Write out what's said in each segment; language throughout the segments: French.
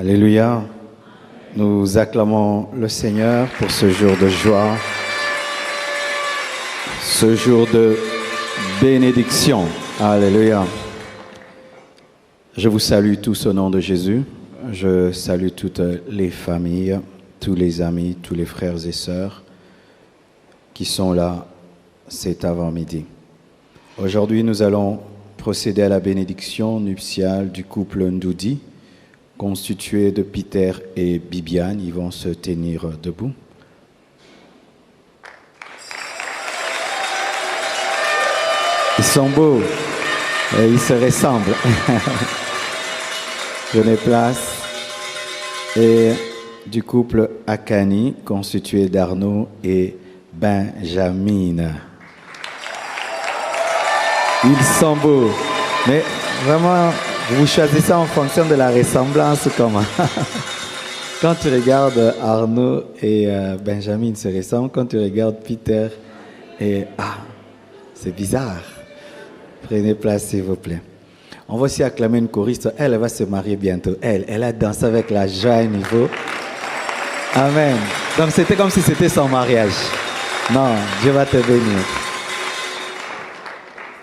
Alléluia. Nous acclamons le Seigneur pour ce jour de joie, ce jour de bénédiction. Alléluia. Je vous salue tous au nom de Jésus. Je salue toutes les familles, tous les amis, tous les frères et sœurs qui sont là cet avant-midi. Aujourd'hui, nous allons procéder à la bénédiction nuptiale du couple Ndoudi, constitué de Peter et Bibiane. Ils vont se tenir debout. Ils sont beaux et ils se ressemblent. Prenez place. Et du couple Akani, constitué d'Arnaud et Benjamin. Ils sont beaux. Mais vraiment, vous choisissez en fonction de la ressemblance ou comment? Quand tu regardes Arnaud et Benjamin, ils se ressemblent. Quand tu regardes Peter et... c'est bizarre. Prenez place, s'il vous plaît. On va aussi acclamer une choriste. Elle va se marier bientôt. Elle a dansé avec la joie à niveau. Amen. Donc c'était comme si c'était son mariage. Non, Dieu va te bénir.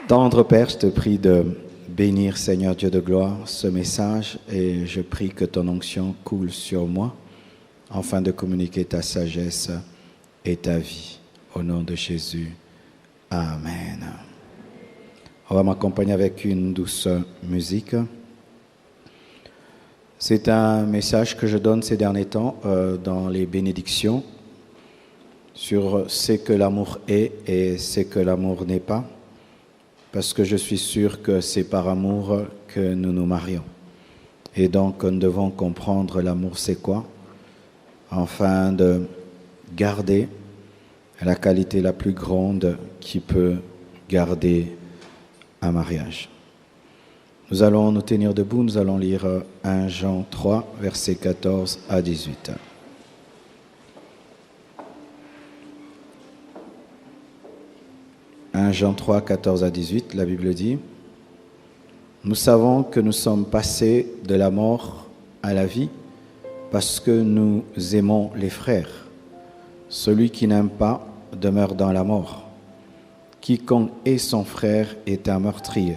Tendre Père, je te prie de bénir, Seigneur Dieu de gloire, ce message, et je prie que ton onction coule sur moi, afin de communiquer ta sagesse et ta vie. Au nom de Jésus. Amen. On va m'accompagner avec une douce musique. C'est un message que je donne ces derniers temps dans les bénédictions sur ce que l'amour est et ce que l'amour n'est pas. Parce que je suis sûr que c'est par amour que nous nous marions. Et donc, nous devons comprendre l'amour, c'est quoi, afin de garder la qualité la plus grande qui peut garder un mariage. Nous allons nous tenir debout, nous allons lire 1 Jean 3, versets 14 à 18. 1 Jean 3, 14 à 18, la Bible dit « Nous savons que nous sommes passés de la mort à la vie parce que nous aimons les frères. Celui qui n'aime pas demeure dans la mort. Quiconque est son frère est un meurtrier.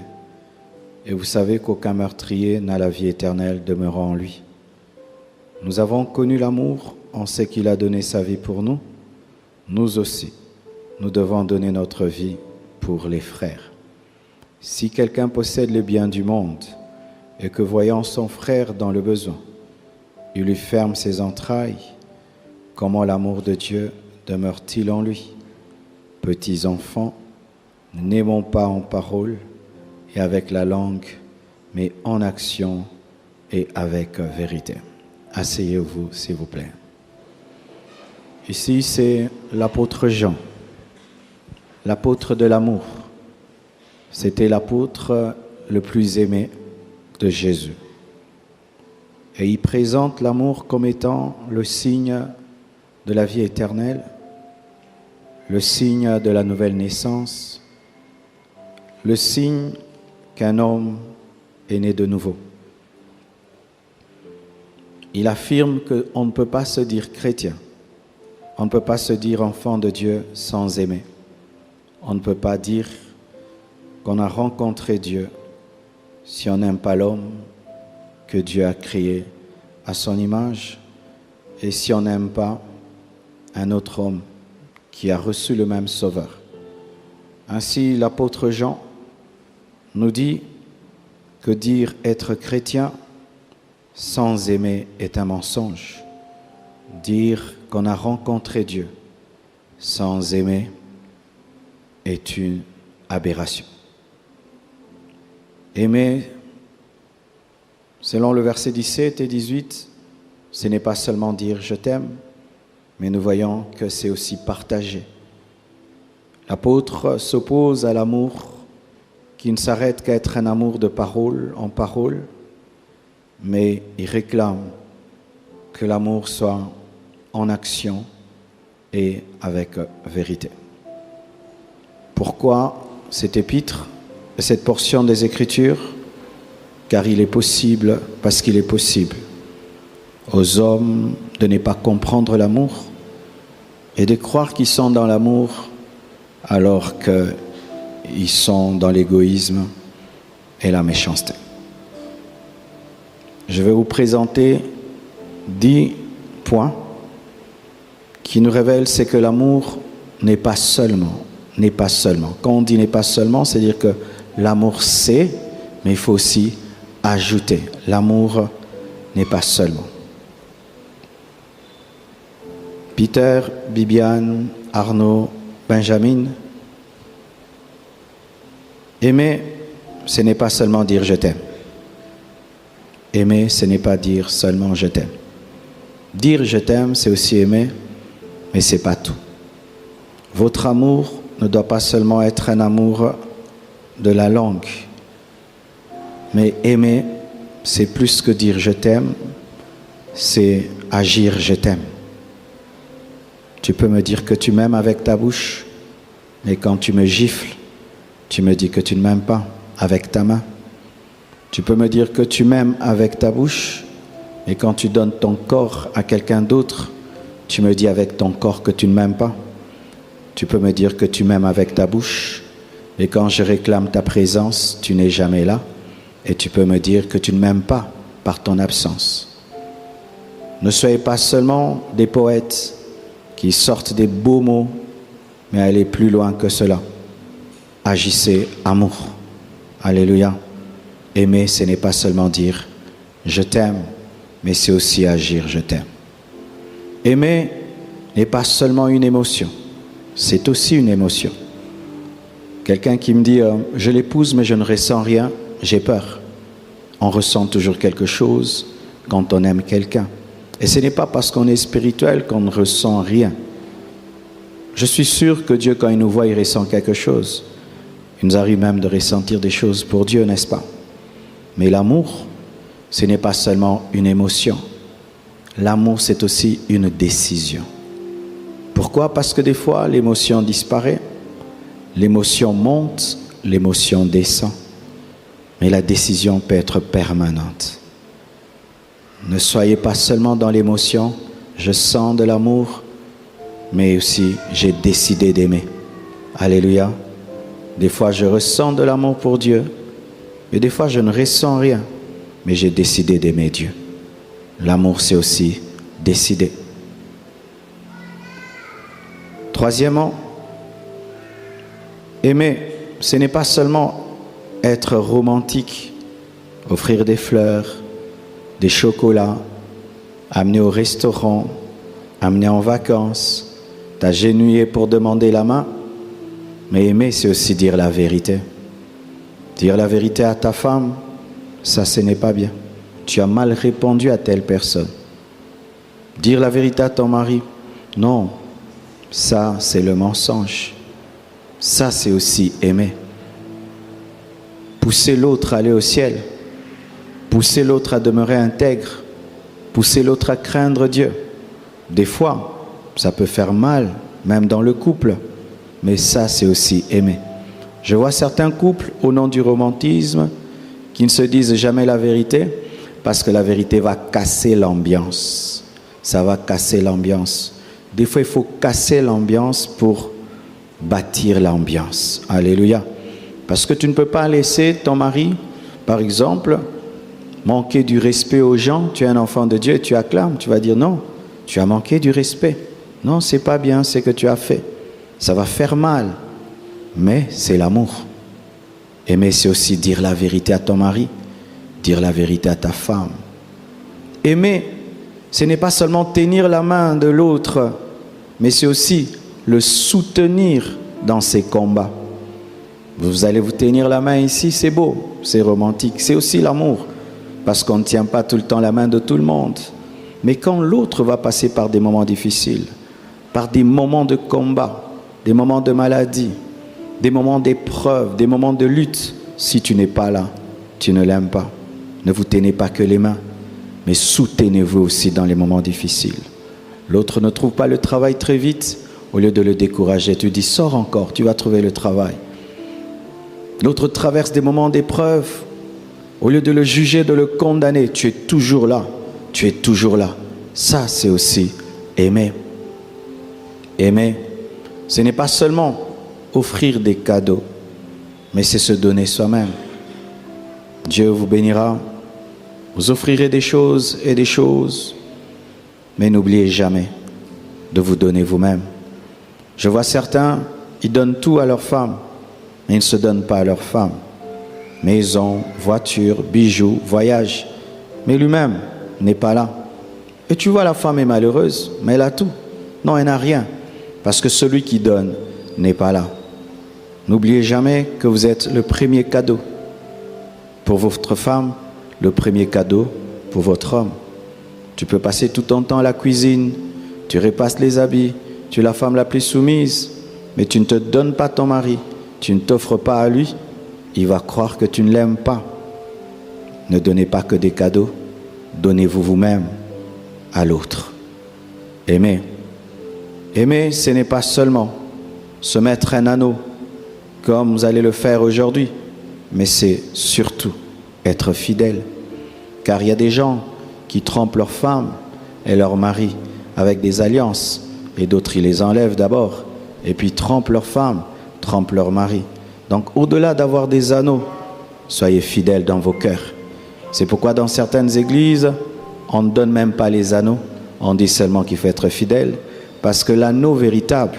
Et vous savez qu'aucun meurtrier n'a la vie éternelle demeurant en lui. Nous avons connu l'amour en ce qu'il a donné sa vie pour nous. Nous aussi. Nous devons donner notre vie pour les frères. Si quelqu'un possède les biens du monde et que voyant son frère dans le besoin, il lui ferme ses entrailles, comment l'amour de Dieu demeure-t-il en lui? Petits enfants, n'aimons pas en parole et avec la langue, mais en action et avec vérité. Asseyez-vous, s'il vous plaît. Ici, c'est l'apôtre Jean. L'apôtre de l'amour. C'était l'apôtre le plus aimé de Jésus. Et il présente l'amour comme étant le signe de la vie éternelle, le signe de la nouvelle naissance, le signe qu'un homme est né de nouveau. Il affirme qu'on ne peut pas se dire chrétien, on ne peut pas se dire enfant de Dieu sans aimer. On ne peut pas dire qu'on a rencontré Dieu si on n'aime pas l'homme que Dieu a créé à son image et si on n'aime pas un autre homme qui a reçu le même Sauveur. Ainsi, l'apôtre Jean nous dit que dire être chrétien sans aimer est un mensonge. Dire qu'on a rencontré Dieu sans aimer est une aberration. Aimer, selon le verset 17 et 18, ce n'est pas seulement dire « je t'aime », mais nous voyons que c'est aussi partager. L'apôtre s'oppose à l'amour qui ne s'arrête qu'à être un amour de parole en parole, mais il réclame que l'amour soit en action et avec vérité. Pourquoi cet épître, cette portion des Écritures? Car il est possible, parce qu'il est possible, aux hommes de ne pas comprendre l'amour et de croire qu'ils sont dans l'amour alors qu'ils sont dans l'égoïsme et la méchanceté. Je vais vous présenter 10 points qui nous révèlent c'est que l'amour n'est pas seulement. Quand on dit n'est pas seulement, c'est-à-dire que l'amour c'est, mais il faut aussi ajouter. L'amour n'est pas seulement. Peter, Bibiane, Arnaud, Benjamin, aimer, ce n'est pas seulement dire je t'aime. Aimer, ce n'est pas dire seulement je t'aime. Dire je t'aime, c'est aussi aimer, mais ce n'est pas tout. Votre amour ne doit pas seulement être un amour de la langue, mais aimer, c'est plus que dire je t'aime, c'est agir je t'aime. Tu peux me dire que tu m'aimes avec ta bouche, mais quand tu me gifles, tu me dis que tu ne m'aimes pas avec ta main. Tu peux me dire que tu m'aimes avec ta bouche, mais quand tu donnes ton corps à quelqu'un d'autre, tu me dis avec ton corps que tu ne m'aimes pas. Tu peux me dire que tu m'aimes avec ta bouche, et quand je réclame ta présence, tu n'es jamais là. Et tu peux me dire que tu ne m'aimes pas par ton absence. Ne soyez pas seulement des poètes qui sortent des beaux mots, mais allez plus loin que cela. Agissez amour. Alléluia. Aimer, ce n'est pas seulement dire « je t'aime », mais c'est aussi agir « je t'aime ». Aimer n'est pas seulement une émotion, c'est aussi une émotion. Quelqu'un qui me dit « je l'épouse mais je ne ressens rien », j'ai peur. On ressent toujours quelque chose quand on aime quelqu'un. Et ce n'est pas parce qu'on est spirituel qu'on ne ressent rien. Je suis sûr que Dieu, quand il nous voit, il ressent quelque chose. Il nous arrive même de ressentir des choses pour Dieu, n'est-ce pas? Mais l'amour, ce n'est pas seulement une émotion. L'amour, c'est aussi une décision. Pourquoi? Parce que des fois, l'émotion disparaît, l'émotion monte, l'émotion descend. Mais la décision peut être permanente. Ne soyez pas seulement dans l'émotion, je sens de l'amour, mais aussi j'ai décidé d'aimer. Alléluia. Des fois, je ressens de l'amour pour Dieu, mais des fois, je ne ressens rien, mais j'ai décidé d'aimer Dieu. L'amour, c'est aussi décider. Troisièmement, aimer, ce n'est pas seulement être romantique, offrir des fleurs, des chocolats, amener au restaurant, amener en vacances, t'agenouiller pour demander la main. Mais aimer, c'est aussi dire la vérité. Dire la vérité à ta femme, ça, ce n'est pas bien. Tu as mal répondu à telle personne. Dire la vérité à ton mari, non, ça, c'est le mensonge. Ça, c'est aussi aimer. Pousser l'autre à aller au ciel. Pousser l'autre à demeurer intègre. Pousser l'autre à craindre Dieu. Des fois, ça peut faire mal, même dans le couple. Mais ça, c'est aussi aimer. Je vois certains couples, au nom du romantisme, qui ne se disent jamais la vérité, parce que la vérité va casser l'ambiance. Ça va casser l'ambiance. Des fois, il faut casser l'ambiance pour bâtir l'ambiance. Alléluia. Parce que tu ne peux pas laisser ton mari, par exemple, manquer du respect aux gens. Tu es un enfant de Dieu et tu acclames. Tu vas dire non, tu as manqué du respect. Non, c'est pas bien ce que tu as fait. Ça va faire mal. Mais c'est l'amour. Aimer, c'est aussi dire la vérité à ton mari, dire la vérité à ta femme. Aimer, ce n'est pas seulement tenir la main de l'autre, mais c'est aussi le soutenir dans ses combats. Vous allez vous tenir la main ici, c'est beau, c'est romantique, c'est aussi l'amour, parce qu'on ne tient pas tout le temps la main de tout le monde. Mais quand l'autre va passer par des moments difficiles, par des moments de combat, des moments de maladie, des moments d'épreuve, des moments de lutte, si tu n'es pas là, tu ne l'aimes pas. Ne vous tenez pas que les mains, mais soutenez-vous aussi dans les moments difficiles. L'autre ne trouve pas le travail très vite, au lieu de le décourager, tu dis sors encore, tu vas trouver le travail. L'autre traverse des moments d'épreuve, au lieu de le juger, de le condamner, tu es toujours là, tu es toujours là. Ça, c'est aussi aimer. Aimer, ce n'est pas seulement offrir des cadeaux, mais c'est se donner soi-même. Dieu vous bénira, vous offrirez des choses et des choses, mais n'oubliez jamais de vous donner vous-même. Je vois certains, ils donnent tout à leur femme, mais ils ne se donnent pas à leur femme. Maison, voiture, bijoux, voyage. Mais lui-même n'est pas là. Et tu vois, la femme est malheureuse, mais elle a tout. Non, elle n'a rien, parce que celui qui donne n'est pas là. N'oubliez jamais que vous êtes le premier cadeau pour votre femme, le premier cadeau pour votre homme. Tu peux passer tout ton temps à la cuisine, tu repasses les habits, tu es la femme la plus soumise, mais tu ne te donnes pas ton mari, tu ne t'offres pas à lui, il va croire que tu ne l'aimes pas. Ne donnez pas que des cadeaux, donnez-vous vous-même à l'autre. Aimer. Aimer, ce n'est pas seulement se mettre un anneau, comme vous allez le faire aujourd'hui, mais c'est surtout être fidèle. Car il y a des gens qui trompent leurs femmes et leurs maris avec des alliances, et d'autres, ils les enlèvent d'abord, et puis trompent leurs femmes, trompent leurs maris. Donc, au-delà d'avoir des anneaux, soyez fidèles dans vos cœurs. C'est pourquoi dans certaines églises, on ne donne même pas les anneaux, on dit seulement qu'il faut être fidèle, parce que l'anneau véritable,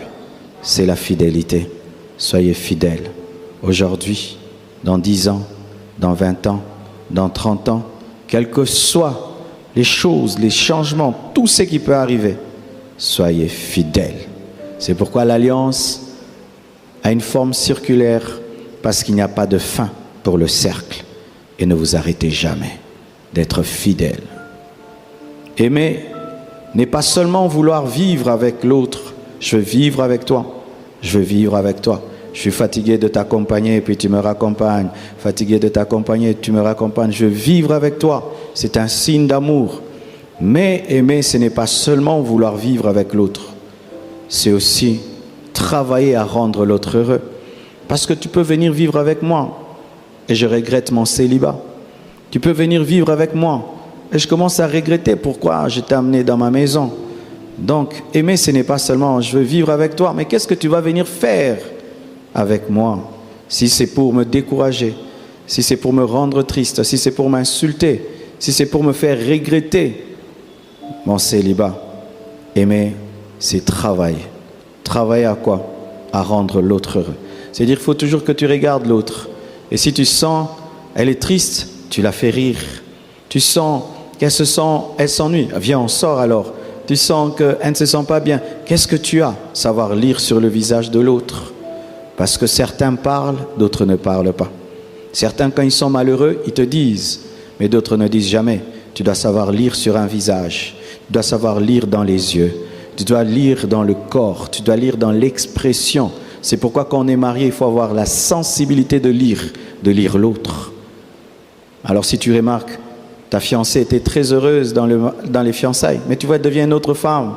c'est la fidélité. Soyez fidèles. Aujourd'hui, dans 10 ans, dans 20 ans, dans 30 ans, quelles que soient les choses, les changements, tout ce qui peut arriver, soyez fidèles. C'est pourquoi l'alliance a une forme circulaire, parce qu'il n'y a pas de fin pour le cercle. Et ne vous arrêtez jamais d'être fidèles. Aimer n'est pas seulement vouloir vivre avec l'autre. Je veux vivre avec toi. Je veux vivre avec toi. Je suis fatigué de t'accompagner, puis tu me raccompagnes. Fatigué de t'accompagner, tu me raccompagnes. Je veux vivre avec toi. C'est un signe d'amour. Mais aimer, ce n'est pas seulement vouloir vivre avec l'autre. C'est aussi travailler à rendre l'autre heureux. Parce que tu peux venir vivre avec moi et je regrette mon célibat. Tu peux venir vivre avec moi et je commence à regretter pourquoi je t'ai amené dans ma maison. Donc, aimer, ce n'est pas seulement je veux vivre avec toi, mais qu'est-ce que tu vas venir faire avec moi? Si c'est pour me décourager, si c'est pour me rendre triste, si c'est pour m'insulter, si c'est pour me faire regretter mon célibat. Aimer, c'est travailler. Travailler à quoi? À rendre l'autre heureux. C'est-à-dire qu'il faut toujours que tu regardes l'autre. Et si tu sens, elle est triste, tu la fais rire. Tu sens qu'elle se sent, elle s'ennuie. Viens, on sort alors. Tu sens qu'elle ne se sent pas bien. Qu'est-ce que tu as? Savoir lire sur le visage de l'autre. Parce que certains parlent, d'autres ne parlent pas. Certains, quand ils sont malheureux, ils te disent. Mais d'autres ne disent jamais. Tu dois savoir lire sur un visage. Tu dois savoir lire dans les yeux. Tu dois lire dans le corps. Tu dois lire dans l'expression. C'est pourquoi quand on est marié, il faut avoir la sensibilité de lire l'autre. Alors si tu remarques, ta fiancée était très heureuse dans les fiançailles, mais tu vois, elle devient une autre femme.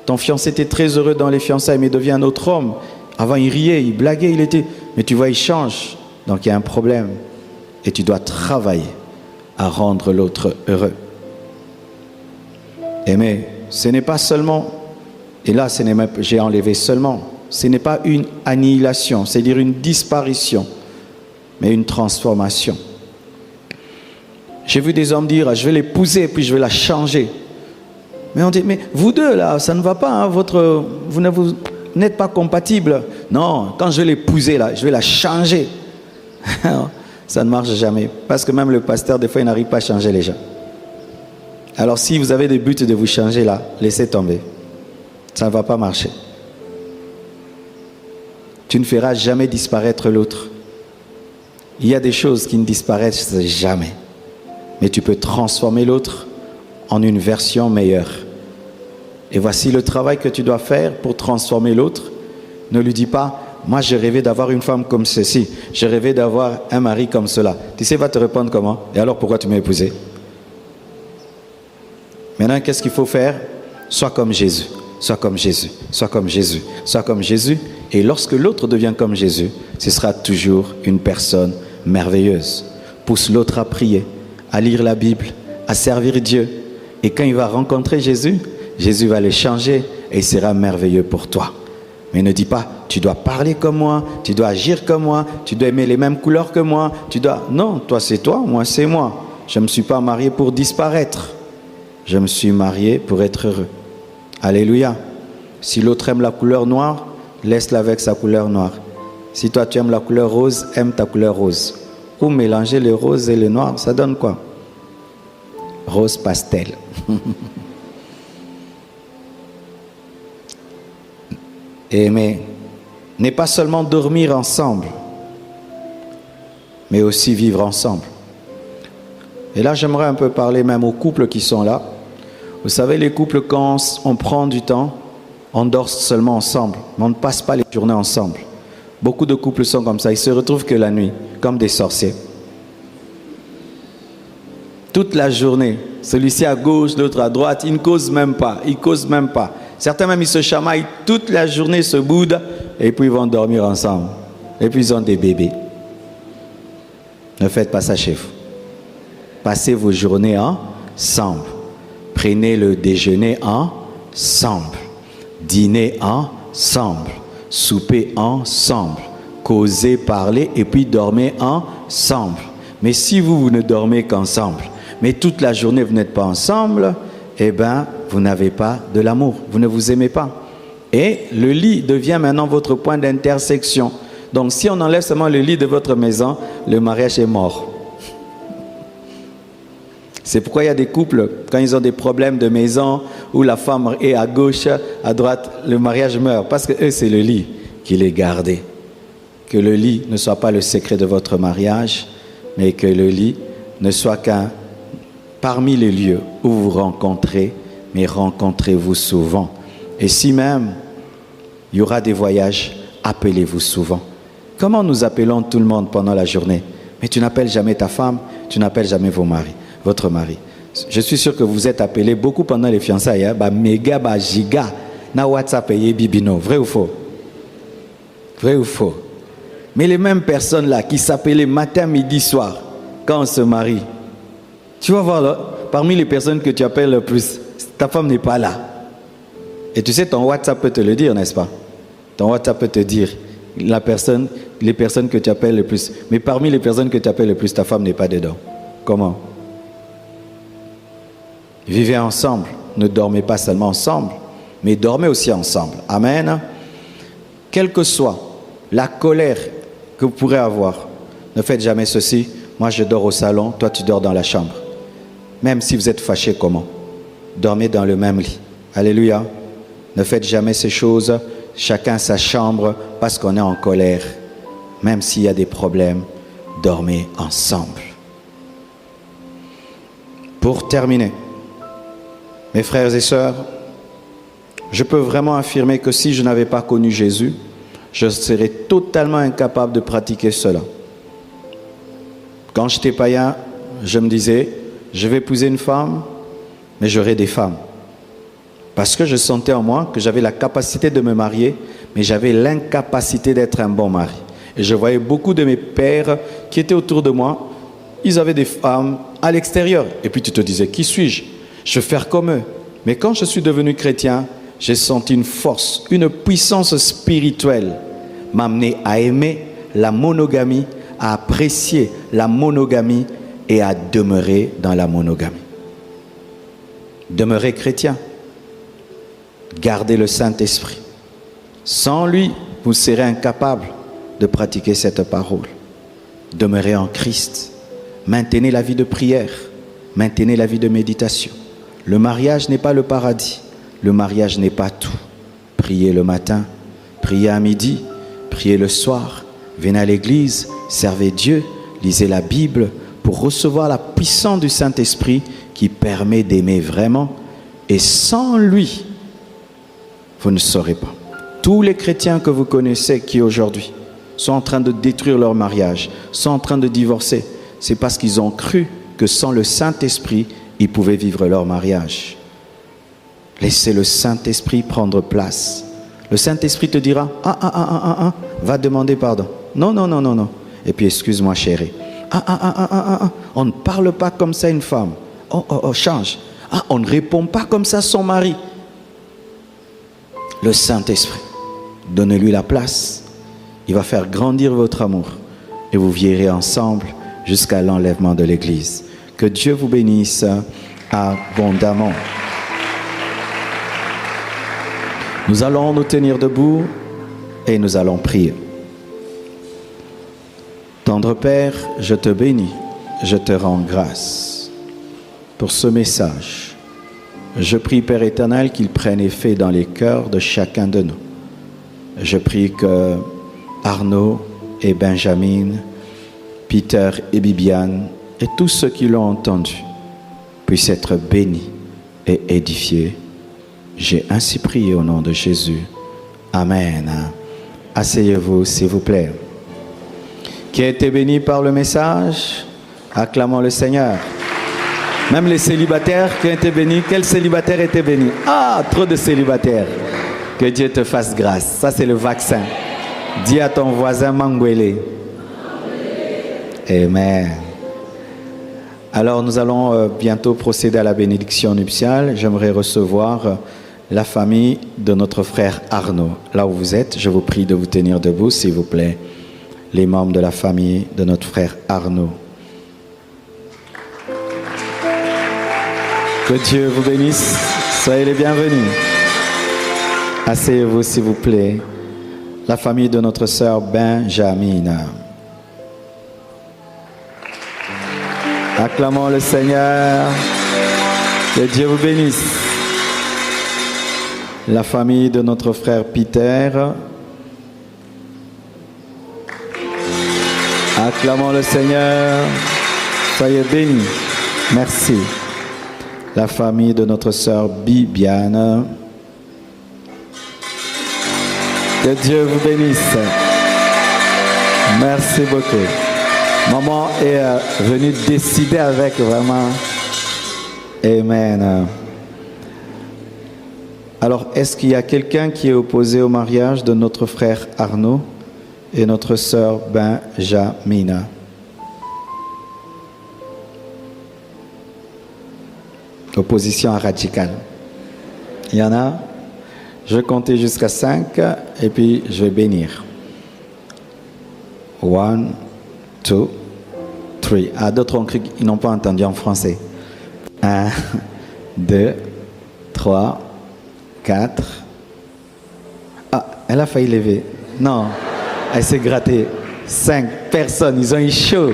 Ton fiancé était très heureux dans les fiançailles, mais devient un autre homme. Avant, il riait, il blaguait, mais tu vois, il change. Donc il y a un problème. Et tu dois travailler à rendre l'autre heureux. Aimer, ce n'est pas seulement, et là, j'ai enlevé seulement, ce n'est pas une annihilation, c'est-à-dire une disparition, mais une transformation. J'ai vu des hommes dire, je vais l'épouser, puis je vais la changer. Mais on dit, mais vous deux, là, ça ne va pas, hein, vous n'êtes pas compatibles. Non, quand je vais l'épouser, là, je vais la changer. Ça ne marche jamais, parce que même le pasteur, des fois, il n'arrive pas à changer les gens. Alors, si vous avez des buts de vous changer, là, laissez tomber. Ça ne va pas marcher. Tu ne feras jamais disparaître l'autre. Il y a des choses qui ne disparaissent jamais. Mais tu peux transformer l'autre en une version meilleure. Et voici le travail que tu dois faire pour transformer l'autre. Ne lui dis pas, moi j'ai rêvé d'avoir une femme comme ceci. J'ai rêvé d'avoir un mari comme cela. Tu sais, il va te répondre comment? Et alors pourquoi tu m'as épousé? Maintenant, qu'est-ce qu'il faut faire? Sois comme Jésus. Sois comme Jésus, sois comme Jésus, sois comme Jésus. Et lorsque l'autre devient comme Jésus, ce sera toujours une personne merveilleuse. Pousse l'autre à prier, à lire la Bible, à servir Dieu. Et quand il va rencontrer Jésus, Jésus va le changer et il sera merveilleux pour toi. Mais ne dis pas, tu dois parler comme moi, tu dois agir comme moi, tu dois aimer les mêmes couleurs que moi, tu dois... Non, toi c'est toi, moi c'est moi. Je ne me suis pas marié pour disparaître. Je me suis marié pour être heureux. Alléluia. Si l'autre aime la couleur noire, laisse-la avec sa couleur noire. Si toi tu aimes la couleur rose, aime ta couleur rose. Ou mélanger le rose et le noir, ça donne quoi? Rose pastel. Aimer n'est pas seulement dormir ensemble, mais aussi vivre ensemble. Et là, j'aimerais un peu parler même aux couples qui sont là. Vous savez, les couples, quand on prend du temps, on dort seulement ensemble, mais on ne passe pas les journées ensemble. Beaucoup de couples sont comme ça, ils se retrouvent que la nuit, comme des sorciers. Toute la journée, celui-ci à gauche, l'autre à droite, ils ne causent même pas, ils causent même pas. Certains même, ils se chamaillent toute la journée, se boudent, et puis ils vont dormir ensemble. Et puis ils ont des bébés. Ne faites pas ça chez vous. Passez vos journées ensemble. Prenez le déjeuner ensemble. Dînez ensemble. Soupez ensemble. Causez, parlez, et puis dormez ensemble. Mais si vous ne dormez qu'ensemble, mais toute la journée vous n'êtes pas ensemble, eh bien, vous n'avez pas de l'amour, vous ne vous aimez pas. Et le lit devient maintenant votre point d'intersection. Donc si on enlève seulement le lit de votre maison, le mariage est mort. C'est pourquoi il y a des couples, quand ils ont des problèmes de maison, où la femme est à gauche, à droite, le mariage meurt. Parce que eux, c'est le lit qu'il est gardé. Que le lit ne soit pas le secret de votre mariage, mais que le lit ne soit qu'un parmi les lieux où vous vous rencontrez, mais rencontrez-vous souvent. Et si même il y aura des voyages, appelez-vous souvent. Comment nous appelons tout le monde pendant la journée? Mais tu n'appelles jamais ta femme, tu n'appelles jamais votre mari. Je suis sûr que vous êtes appelés beaucoup pendant les fiançailles. Hein? Méga, giga, na WhatsApp et bibino. Vrai ou faux? Vrai ou faux? Mais les mêmes personnes là qui s'appelaient matin, midi, soir, quand on se marie, tu vas voir là, parmi les personnes que tu appelles le plus, ta femme n'est pas là. Et tu sais, ton WhatsApp peut te le dire, n'est-ce pas? Ton WhatsApp peut te dire les personnes que tu appelles le plus. Mais parmi les personnes que tu appelles le plus, ta femme n'est pas dedans. Comment? Vivez ensemble. Ne dormez pas seulement ensemble, mais dormez aussi ensemble. Amen. Quelle que soit la colère que vous pourrez avoir, ne faites jamais ceci. Moi, je dors au salon, toi, tu dors dans la chambre. Même si vous êtes fâchés, comment? Dormez dans le même lit. Alléluia. Ne faites jamais ces choses, chacun sa chambre, parce qu'on est en colère. Même s'il y a des problèmes, dormez ensemble. Pour terminer, mes frères et sœurs, je peux vraiment affirmer que si je n'avais pas connu Jésus, je serais totalement incapable de pratiquer cela. Quand j'étais païen, je me disais, je vais épouser une femme, mais j'aurai des femmes. Parce que je sentais en moi que j'avais la capacité de me marier, mais j'avais l'incapacité d'être un bon mari. Et je voyais beaucoup de mes pères qui étaient autour de moi, ils avaient des femmes à l'extérieur. Et puis tu te disais, qui suis-je? Je vais faire comme eux. Mais quand je suis devenu chrétien, j'ai senti une force, une puissance spirituelle m'amener à aimer la monogamie, à apprécier la monogamie et à demeurer dans la monogamie. Demeurer chrétien. Gardez le Saint-Esprit. Sans lui, vous serez incapable de pratiquer cette parole. Demeurez en Christ. Maintenez la vie de prière. Maintenez la vie de méditation. Le mariage n'est pas le paradis. Le mariage n'est pas tout. Priez le matin, priez à midi, priez le soir. Venez à l'église, servez Dieu, lisez la Bible pour recevoir la puissance du Saint-Esprit qui permet d'aimer vraiment. Et sans lui, vous ne saurez pas. Tous les chrétiens que vous connaissez qui aujourd'hui sont en train de détruire leur mariage, sont en train de divorcer, c'est parce qu'ils ont cru que sans le Saint-Esprit, ils pouvaient vivre leur mariage. Laissez le Saint-Esprit prendre place. Le Saint-Esprit te dira, va demander pardon. Non. Et puis, excuse-moi chérie. On ne parle pas comme ça à une femme. Change. Ah, on ne répond pas comme ça à son mari. Le Saint-Esprit, donnez-lui la place. Il va faire grandir votre amour et vous vieillirez ensemble jusqu'à l'enlèvement de l'Église. Que Dieu vous bénisse abondamment. Nous allons nous tenir debout et nous allons prier. Tendre Père, je te bénis, je te rends grâce pour ce message. Je prie, Père éternel, qu'il prenne effet dans les cœurs de chacun de nous. Je prie que Arnaud et Benjamin, Peter et Bibiane et tous ceux qui l'ont entendu puissent être bénis et édifiés. J'ai ainsi prié au nom de Jésus. Amen. Asseyez-vous, s'il vous plaît. Qui a été béni par le message? Acclamons le Seigneur. Même les célibataires qui ont été bénis, quel célibataire était béni? Ah, trop de célibataires. Que Dieu te fasse grâce. Ça, c'est le vaccin. Dis à ton voisin Mangwele. Amen. Alors, nous allons bientôt procéder à la bénédiction nuptiale. J'aimerais recevoir la famille de notre frère Arnaud. Là où vous êtes, je vous prie de vous tenir debout, s'il vous plaît. Les membres de la famille de notre frère Arnaud. Que Dieu vous bénisse. Soyez les bienvenus. Asseyez-vous, s'il vous plaît. La famille de notre sœur Benjamin. Acclamons le Seigneur. Que Dieu vous bénisse. La famille de notre frère Peter. Acclamons le Seigneur. Soyez bénis. Merci. La famille de notre sœur Bibiane. Que Dieu vous bénisse. Merci beaucoup. Maman est venue décider avec vraiment. Amen. Alors, est-ce qu'il y a quelqu'un qui est opposé au mariage de notre frère Arnaud et notre sœur Benjamina? Opposition radicale. Il y en a? Je vais compter jusqu'à 5 et puis je vais bénir. 1, 2, 3. Ah, d'autres ont cru qu'ils n'ont pas entendu en français. 1, 2, 3, 4. Ah, elle a failli lever. Non, elle s'est grattée. 5 personnes, ils ont eu chaud.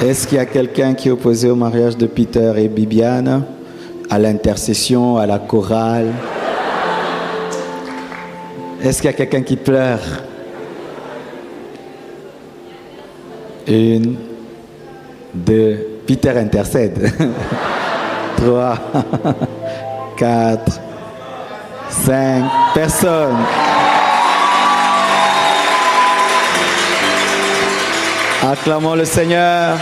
Est-ce qu'il y a quelqu'un qui est opposé au mariage de Peter et Bibiane, à l'intercession, à la chorale? Est-ce qu'il y a quelqu'un qui pleure? 1, 2, Peter intercède. 3, 4, 5 personnes. Acclamons le Seigneur.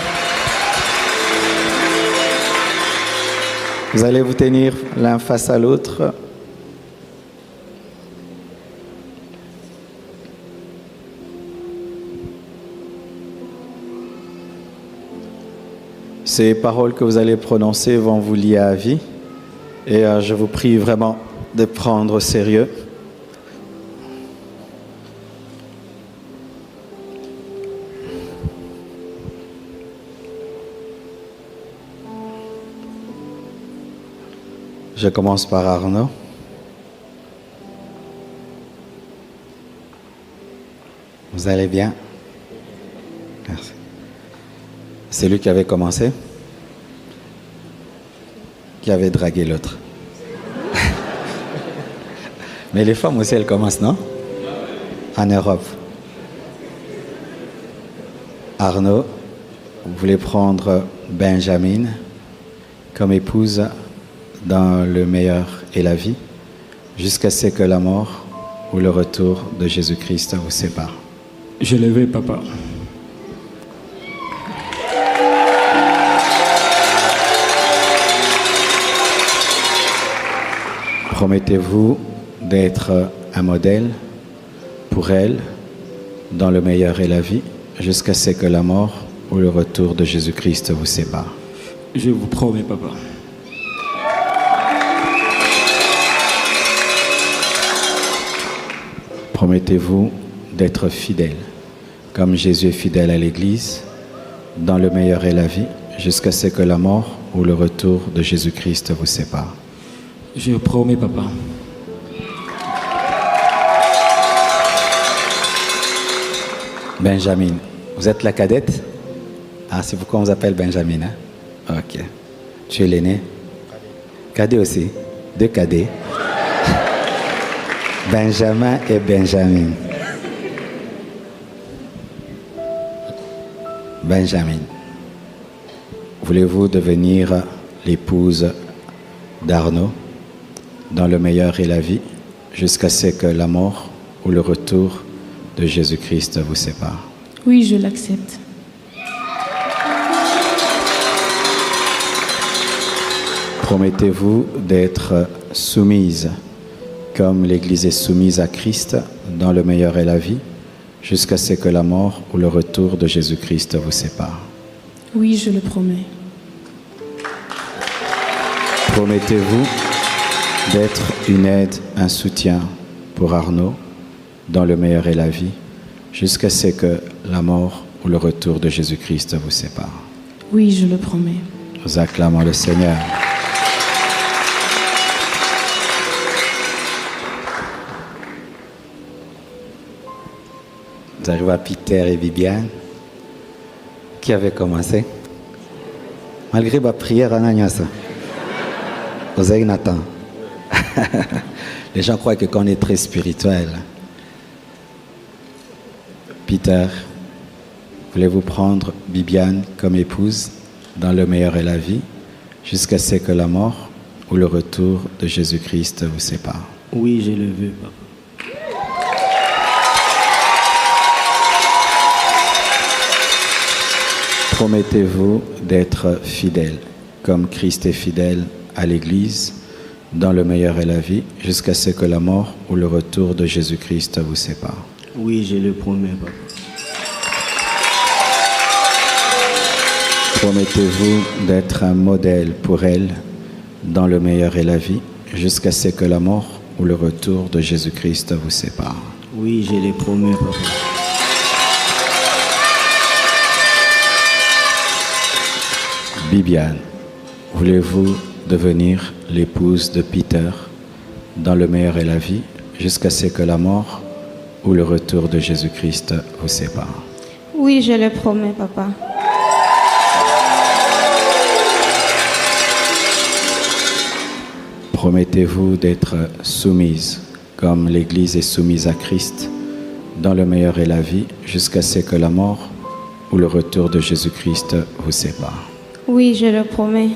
Vous allez vous tenir l'un face à l'autre. Ces paroles que vous allez prononcer vont vous lier à vie. Et je vous prie vraiment de prendre au sérieux. Je commence par Arnaud. Vous allez bien? Merci. C'est lui qui avait commencé? Qui avait dragué l'autre? Mais les femmes aussi, elles commencent, non? En Europe. Arnaud, vous voulez prendre Benjamin comme épouse dans le meilleur et la vie, jusqu'à ce que la mort ou le retour de Jésus-Christ vous sépare. Je le veux, papa. Promettez-vous d'être un modèle pour elle dans le meilleur et la vie, jusqu'à ce que la mort ou le retour de Jésus-Christ vous sépare. Je vous promets, papa. Promettez-vous d'être fidèle, comme Jésus est fidèle à l'Église, dans le meilleur et la vie, jusqu'à ce que la mort ou le retour de Jésus-Christ vous sépare. Je promets, papa. Benjamin, vous êtes la cadette? Ah, c'est pourquoi on vous appelle Benjamin, hein? Ok. Tu es l'aîné? Cadet aussi? 2 cadets. Benjamin et Benjamin. Benjamin, voulez-vous devenir l'épouse d'Arnaud dans le meilleur et la vie, jusqu'à ce que la mort ou le retour de Jésus-Christ vous sépare? Oui, je l'accepte. Promettez-vous d'être soumise, comme l'Église est soumise à Christ dans le meilleur et la vie, jusqu'à ce que la mort ou le retour de Jésus-Christ vous sépare? Oui, je le promets. Promettez-vous d'être une aide, un soutien pour Arnaud dans le meilleur et la vie, jusqu'à ce que la mort ou le retour de Jésus-Christ vous sépare? Oui, je le promets. Nous acclamons le Seigneur. Nous arrivons à Peter et Viviane, qui avaient commencé. Malgré ma prière, Nathan. Les gens croient que quand on est très spirituel. Peter, voulez-vous prendre Bibiane comme épouse dans le meilleur et la vie, jusqu'à ce que la mort ou le retour de Jésus-Christ vous sépare? Oui, je le veux, papa. Promettez-vous d'être fidèle, comme Christ est fidèle à l'Église, dans le meilleur et la vie, jusqu'à ce que la mort ou le retour de Jésus-Christ vous sépare? Oui, je le promets, papa. Promettez-vous d'être un modèle pour elle, dans le meilleur et la vie, jusqu'à ce que la mort ou le retour de Jésus-Christ vous sépare? Oui, je le promets, papa. Bibiane, voulez-vous devenir l'épouse de Peter dans le meilleur et la vie, jusqu'à ce que la mort ou le retour de Jésus-Christ vous sépare? Oui, je le promets, papa. Promettez-vous d'être soumise, comme l'Église est soumise à Christ, dans le meilleur et la vie, jusqu'à ce que la mort ou le retour de Jésus-Christ vous sépare? Oui, je le promets.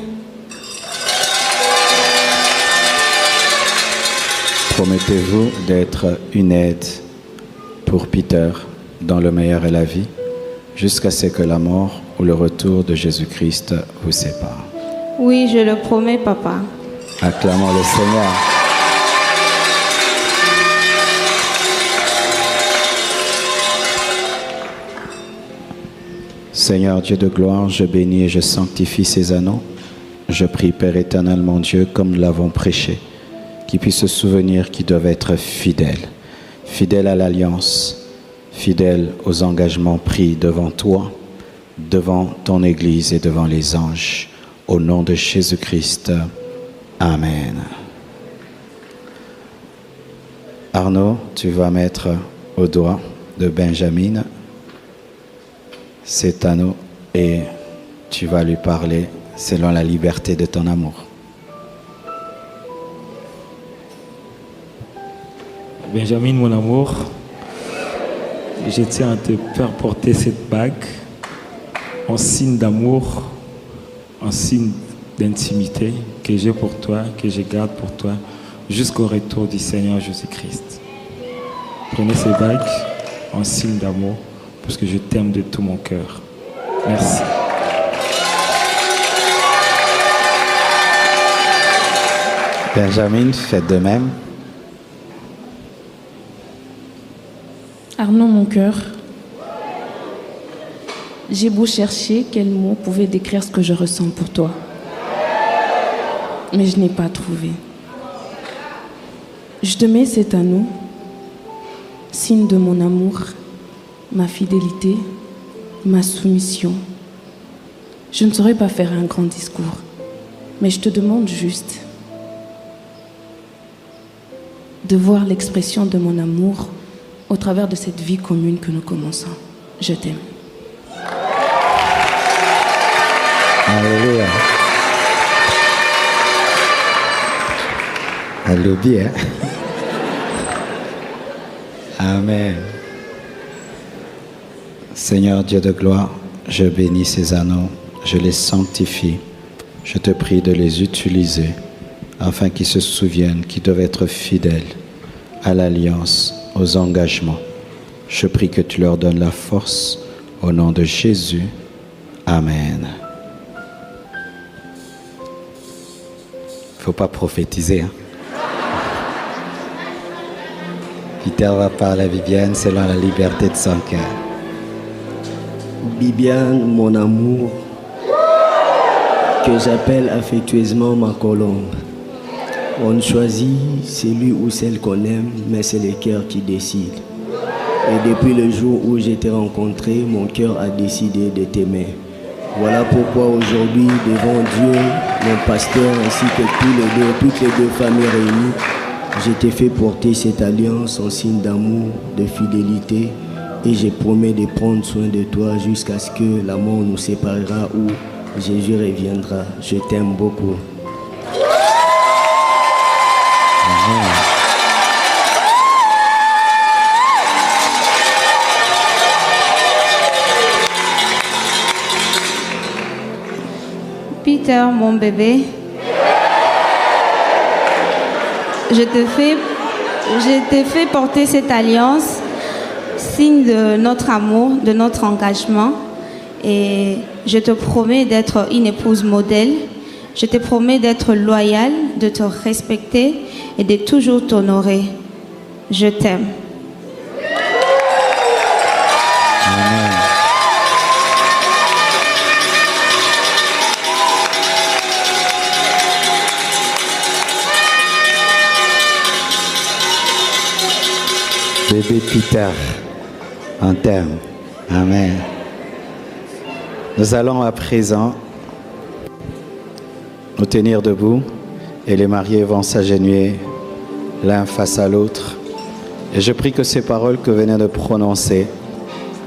Promettez-vous d'être une aide pour Peter dans le meilleur et la vie, jusqu'à ce que la mort ou le retour de Jésus-Christ vous sépare? Oui, je le promets, papa. Acclamons le Seigneur. Seigneur Dieu de gloire, je bénis et je sanctifie ces anneaux. Je prie, Père éternel, mon Dieu, comme nous l'avons prêché, qu'ils puissent se souvenir qu'ils doivent être fidèles, fidèles à l'alliance, fidèles aux engagements pris devant toi, devant ton Église et devant les anges. Au nom de Jésus-Christ, Amen. Arnaud, tu vas mettre au doigt de Benjamin cet anneau et tu vas lui parler selon la liberté de ton amour. Benjamin, mon amour, je tiens à te faire porter cette bague en signe d'amour, en signe d'intimité que j'ai pour toi, que je garde pour toi jusqu'au retour du Seigneur Jésus-Christ. Prenez ces bagues en signe d'amour parce que je t'aime de tout mon cœur. Merci. Benjamin, faites de même. Arnaud, mon cœur, J'ai beau chercher quel mot pouvait décrire ce que je ressens pour toi. Mais je n'ai pas trouvé. Je te mets cet anneau, signe de mon amour, ma fidélité, ma soumission. Je ne saurais pas faire un grand discours, mais je te demande juste de voir l'expression de mon amour au travers de cette vie commune que nous commençons. Je t'aime. Alléluia. Alléluia. Amen. Seigneur Dieu de gloire, je bénis ces anneaux, je les sanctifie. Je te prie de les utiliser afin qu'ils se souviennent qu'ils doivent être fidèles à l'alliance, aux engagements. Je prie que tu leur donnes la force au nom de Jésus. Amen. Faut pas prophétiser. Peter va parler à Viviane selon la liberté de son cœur. Bibiane, mon amour, que j'appelle affectueusement ma colombe. On choisit celui ou celle qu'on aime, mais c'est le cœur qui décide. Et depuis le jour où je t'ai rencontré, mon cœur a décidé de t'aimer. Voilà pourquoi aujourd'hui, devant Dieu, mon pasteur, ainsi que toutes les deux familles réunies, je t'ai fait porter cette alliance en signe d'amour, de fidélité, et je promets de prendre soin de toi jusqu'à ce que la mort nous séparera ou Jésus reviendra. Je t'aime beaucoup. Amen. Peter, mon bébé, je te fais porter cette alliance, signe de notre amour, de notre engagement. Et je te promets d'être une épouse modèle. Je te promets d'être loyale, de te respecter et de toujours t'honorer. Je t'aime. Amen. Bébé Peter, en terme. Amen. Nous allons à présent nous tenir debout et les mariés vont s'agenouiller l'un face à l'autre. Et je prie que ces paroles que vous venez de prononcer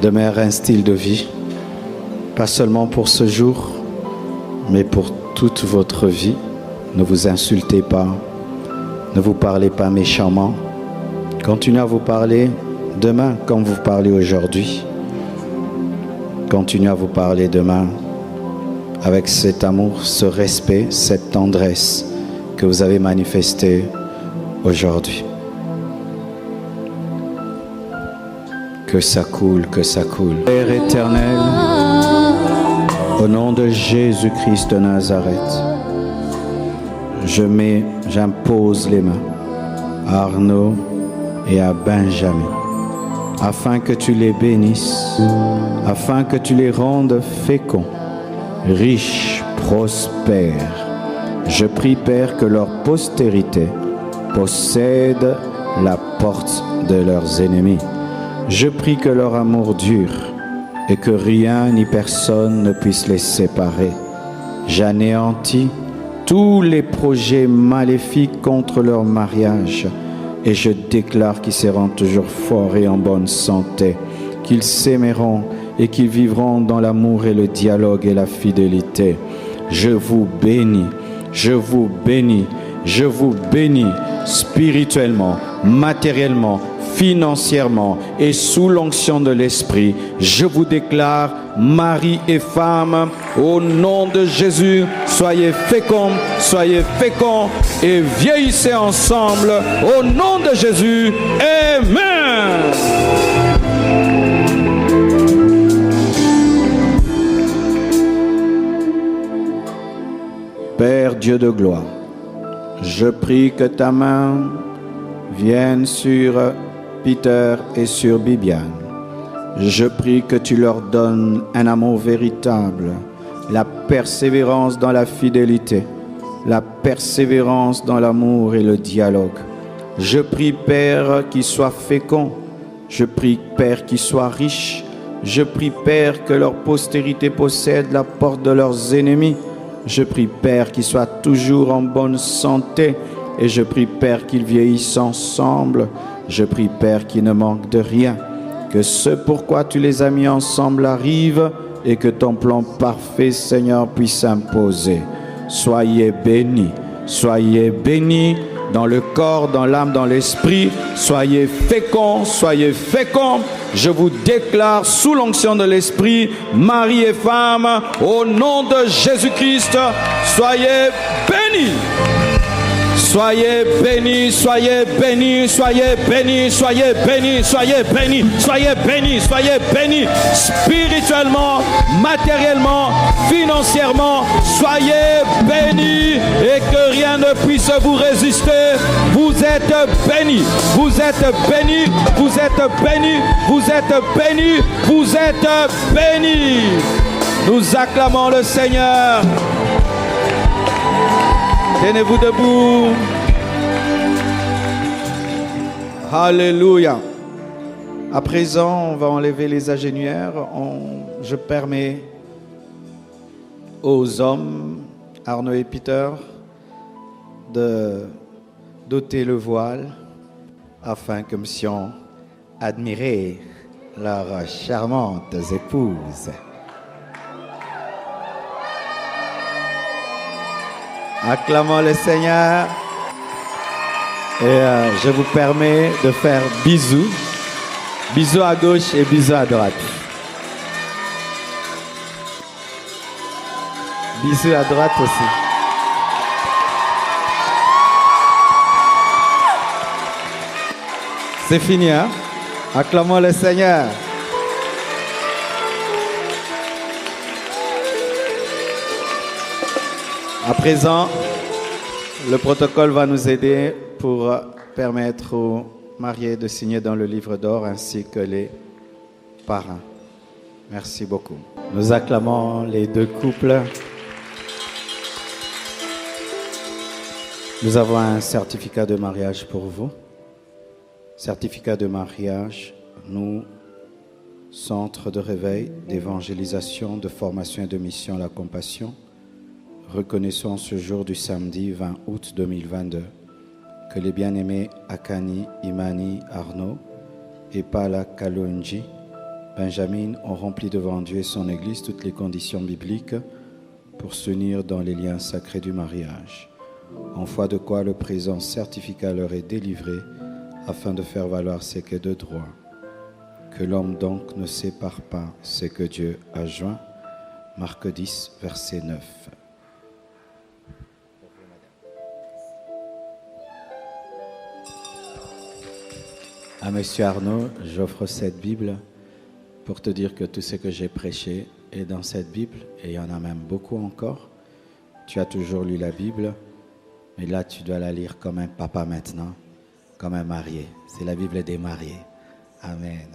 demeurent un style de vie, pas seulement pour ce jour, mais pour toute votre vie. Ne vous insultez pas, ne vous parlez pas méchamment. Continuez à vous parler demain comme vous parlez aujourd'hui. Continuez à vous parler demain avec cet amour, ce respect, cette tendresse que vous avez manifesté aujourd'hui. Que ça coule, que ça coule. Père éternel, au nom de Jésus-Christ de Nazareth, j'impose les mains à Arnaud et à Benjamin, afin que tu les bénisses, afin que tu les rendes féconds, riches, prospères. Je prie, Père, que leur postérité possède la porte de leurs ennemis. Je prie que leur amour dure et que rien ni personne ne puisse les séparer. J'anéantis tous les projets maléfiques contre leur mariage et je déclare qu'ils seront toujours forts et en bonne santé, qu'ils s'aimeront et qu'ils vivront dans l'amour et le dialogue et la fidélité. Je vous bénis, je vous bénis, je vous bénis spirituellement, matériellement, financièrement et sous l'onction de l'Esprit. Je vous déclare mari et femme au nom de Jésus. Soyez féconds et vieillissez ensemble au nom de Jésus. Amen. Père Dieu de gloire, je prie que ta main vienne sur Peter et sur Bibiane, Je prie que tu leur donnes un amour véritable, la persévérance dans la fidélité, la persévérance dans l'amour et le dialogue. Je prie, Père, qu'ils soient féconds. Je prie, Père, qu'ils soient riches. Je prie, Père, que leur postérité possède la porte de leurs ennemis. Je prie, Père, qu'ils soient toujours en bonne santé. Et je prie, Père, qu'ils vieillissent ensemble. Je prie, Père, qu'ils ne manquent de rien. Que ce pourquoi tu les as mis ensemble arrive et que ton plan parfait, Seigneur, puisse s'imposer. Soyez bénis. Soyez bénis dans le corps, dans l'âme, dans l'esprit. Soyez féconds, soyez féconds. Je vous déclare sous l'onction de l'esprit, mari et femme, au nom de Jésus-Christ, soyez bénis. Soyez bénis, soyez bénis, soyez bénis, soyez bénis, soyez bénis, soyez bénis, soyez bénis, spirituellement, matériellement, financièrement, soyez bénis et que rien ne puisse vous résister. Vous êtes bénis, vous êtes bénis, vous êtes bénis, vous êtes bénis, vous êtes bénis. Nous acclamons le Seigneur. Tenez-vous debout. Alléluia. À présent, on va enlever les agenouillères. Je permets aux hommes, Arnaud et Peter, d'ôter le voile afin que nous puissions admirer leurs charmantes épouses. Acclamons le Seigneur. Et je vous permets de faire bisous. Bisous à gauche et bisous à droite. Bisous à droite aussi. C'est fini, hein? Acclamons le Seigneur. À présent, le protocole va nous aider pour permettre aux mariés de signer dans le livre d'or ainsi que les parrains. Merci beaucoup. Nous acclamons les deux couples. Nous avons un certificat de mariage pour vous. Certificat de mariage, nous, Centre de réveil, d'évangélisation, de formation et de mission La Compassion, reconnaissons ce jour du samedi 20 août 2022 que les bien-aimés Akani, Imani, Arnaud et Pala Kalonji, Benjamin ont rempli devant Dieu et son Église toutes les conditions bibliques pour s'unir dans les liens sacrés du mariage, en foi de quoi le présent certificat leur est délivré afin de faire valoir ce qui est de droit. Que l'homme donc ne sépare pas ce que Dieu a joint. Marc 10, verset 9. À Monsieur Arnaud, j'offre cette Bible pour te dire que tout ce que j'ai prêché est dans cette Bible, et il y en a même beaucoup encore. Tu as toujours lu la Bible, mais là tu dois la lire comme un papa maintenant, comme un marié. C'est la Bible des mariés. Amen.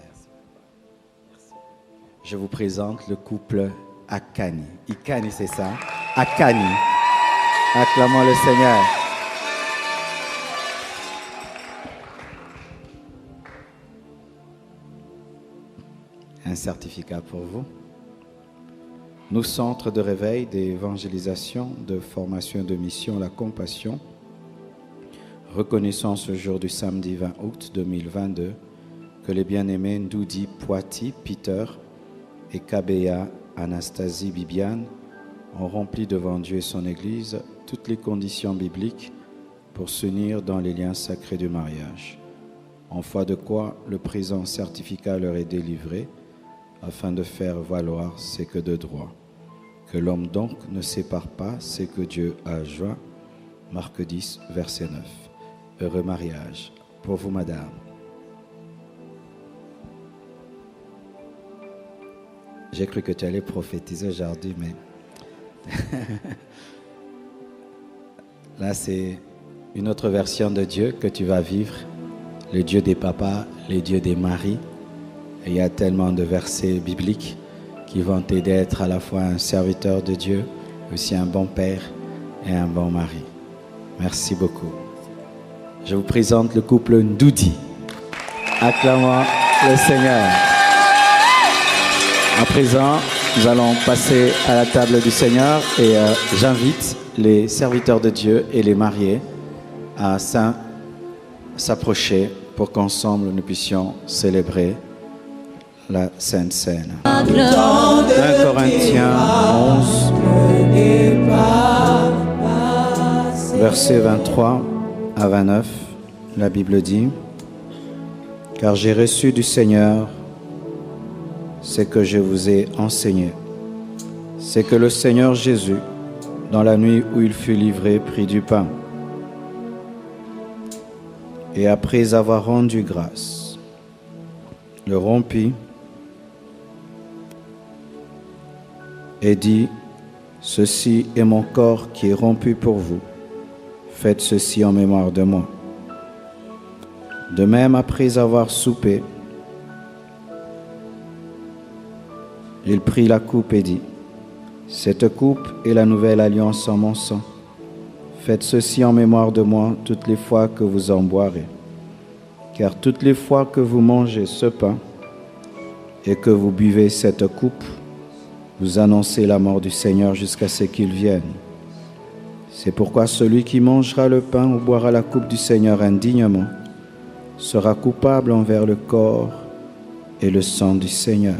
Je vous présente le couple Akani. Ikani, c'est ça? Akani. Acclamons le Seigneur. Un certificat pour vous. Nous, Centre de réveil, d'évangélisation, de formation et de mission La Compassion, reconnaissons ce jour du samedi 20 août 2022 que les bien-aimés Ndoudi Poiti, Peter et Kabeya Anastasie Bibiane ont rempli devant Dieu et son Église toutes les conditions bibliques pour s'unir dans les liens sacrés du mariage, en foi de quoi le présent certificat leur est délivré afin de faire valoir ce que de droit. Que l'homme donc ne sépare pas ce que Dieu a joint. Marc 10, verset 9. Heureux mariage. Pour vous, madame. J'ai cru que tu allais prophétiser aujourd'hui, mais là, c'est une autre version de Dieu que tu vas vivre. Le Dieu des papas, le Dieu des maris. Et il y a tellement de versets bibliques qui vont t'aider à être à la fois un serviteur de Dieu, aussi un bon père et un bon mari. Merci beaucoup. Je vous présente le couple Ndoudi. Acclamons le Seigneur. À présent, nous allons passer à la table du Seigneur et j'invite les serviteurs de Dieu et les mariés à s'approcher pour qu'ensemble nous puissions célébrer la Sainte Seine. 1 Corinthiens 11, versets 23 à 29, la Bible dit: « Car j'ai reçu du Seigneur ce que je vous ai enseigné. C'est que le Seigneur Jésus, dans la nuit où il fut livré, prit du pain. Et après avoir rendu grâce, le rompit et dit: Ceci est mon corps qui est rompu pour vous. Faites ceci en mémoire de moi. De même, après avoir soupé, il prit la coupe et dit: Cette coupe est la nouvelle alliance en mon sang. Faites ceci en mémoire de moi toutes les fois que vous en boirez. Car toutes les fois que vous mangez ce pain et que vous buvez cette coupe, vous annoncez la mort du Seigneur jusqu'à ce qu'il vienne. C'est pourquoi celui qui mangera le pain ou boira la coupe du Seigneur indignement sera coupable envers le corps et le sang du Seigneur.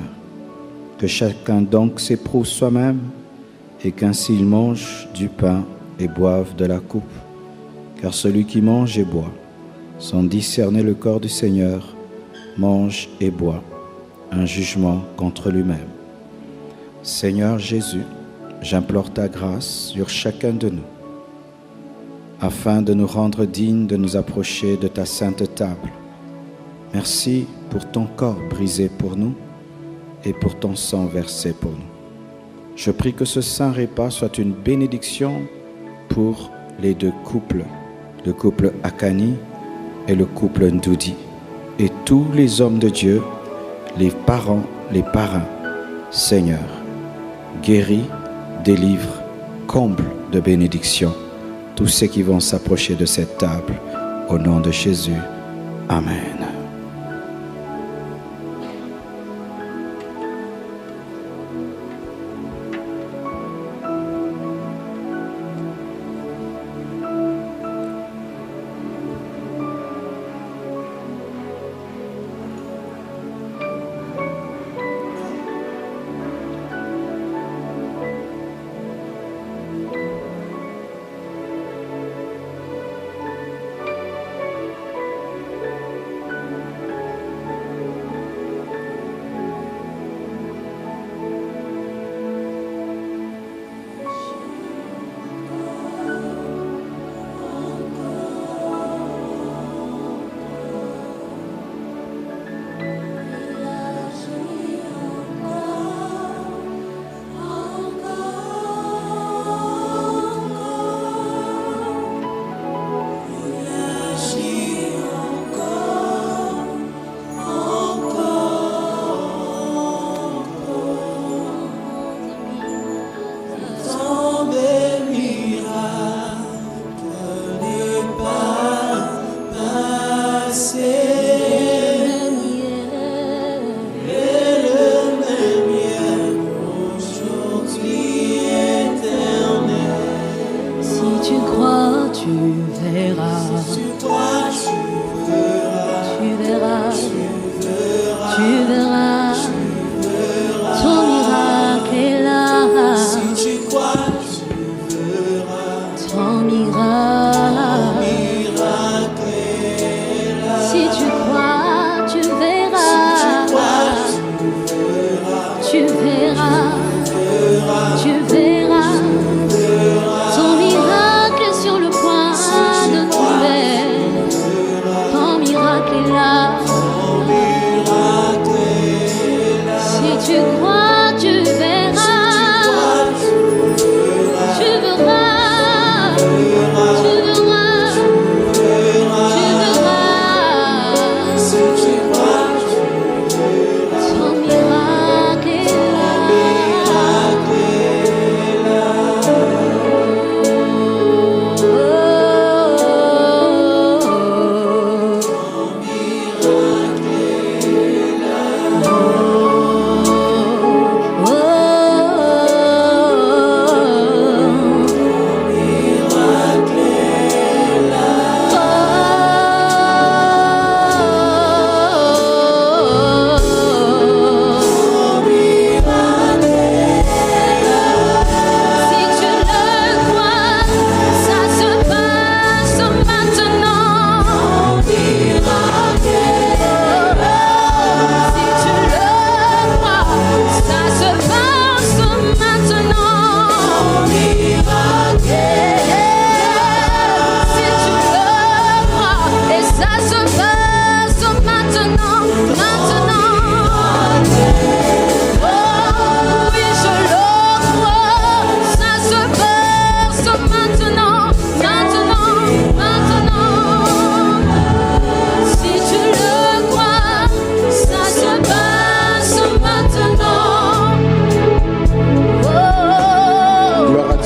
Que chacun donc s'éprouve soi-même et qu'ainsi il mange du pain et boive de la coupe. Car celui qui mange et boit, sans discerner le corps du Seigneur, mange et boit un jugement contre lui-même. Seigneur Jésus, j'implore ta grâce sur chacun de nous, afin de nous rendre dignes de nous approcher de ta sainte table. Merci pour ton corps brisé pour nous et pour ton sang versé pour nous. Je prie que ce saint repas soit une bénédiction pour les deux couples, le couple Akani et le couple Ndoudi, et tous les hommes de Dieu, les parents, les parrains. Seigneur, guéris, délivre, comble de bénédiction tous ceux qui vont s'approcher de cette table. Au nom de Jésus. Amen.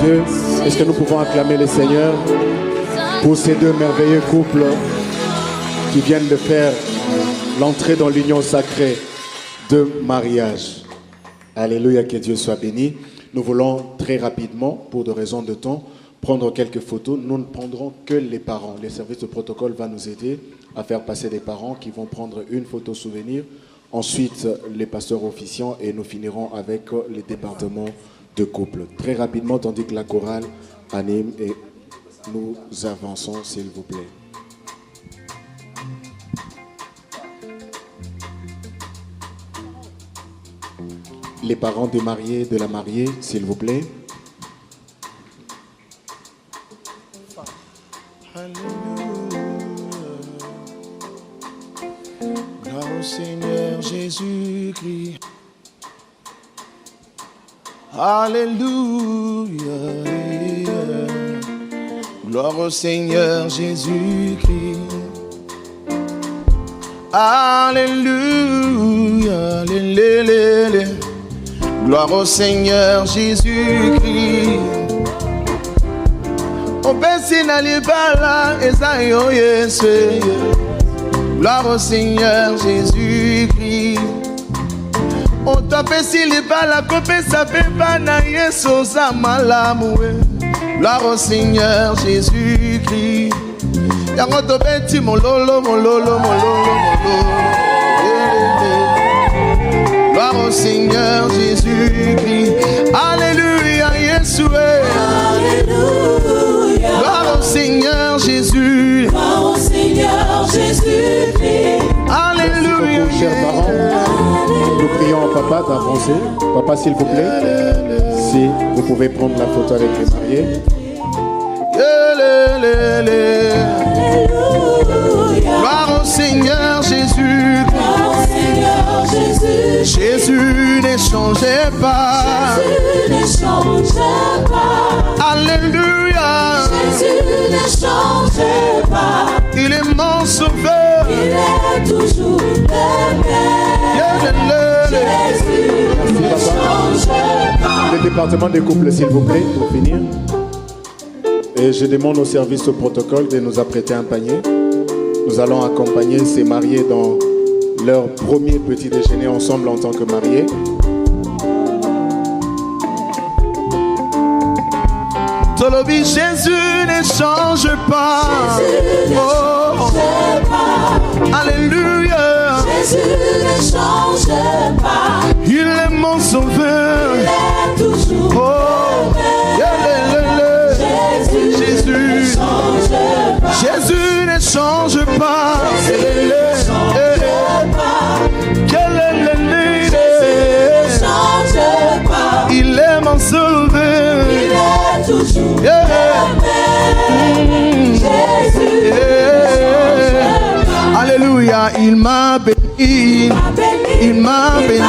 Dieu. Est-ce que nous pouvons acclamer le Seigneur pour ces deux merveilleux couples qui viennent de faire l'entrée dans l'union sacrée de mariage. Alléluia, que Dieu soit béni. Nous voulons très rapidement, pour des raisons de temps, prendre quelques photos. Nous ne prendrons que les parents. Le service de protocole va nous aider à faire passer des parents qui vont prendre une photo souvenir. Ensuite, les pasteurs officiants et nous finirons avec les départements de couple. Très rapidement, tandis que la chorale anime et nous avançons, s'il vous plaît. Les parents des mariés, de la mariée, s'il vous plaît. Gloire au Seigneur Jésus-Christ. Alléluia. Gloire au Seigneur Jésus-Christ. Alléluia. Alléluia. Gloire au Seigneur Jésus-Christ. Gloire au Seigneur Jésus-Christ. On t'appelle les bala copé ça fait pas na yeso za malamoué. Gloire au Seigneur Jésus-Christ. Yango to beti mololo mololo mololo mololo. Gloire au Seigneur Jésus-Christ. Alléluia Yeshua. Alléluia. Gloire au Seigneur Jésus. Gloire au Seigneur Jésus-Christ. Alléluia. Chers parents, nous prions papa d'avancer. Papa, s'il vous plaît, si vous pouvez prendre la photo avec les mariés. Gloire au Seigneur Jésus. Gloire au Seigneur Jésus. Jésus ne changeait pas. Jésus ne changeait pas. Alléluia. Jésus ne changeait pas. Il est mon sauveur. Il est toujours le même. Jésus ne changeait pas. Le département des couples, s'il vous plaît, pour finir. Et je demande au service au protocole de nous apprêter un panier. Nous allons accompagner ces mariés dans leur premier petit déjeuner ensemble en tant que mariés. Tolobi, Jésus ne change pas. Jésus ne change pas. Alléluia. Jésus ne change pas. Il est mon sauveur. Il est toujours le même. Jésus ne change pas. Jésus ne change pas. Jésus ne change pas. Il est mon sauveur. Il est toujours le même. Jésus ne change pas. Alléluia, il m'a béni. Il m'a béni.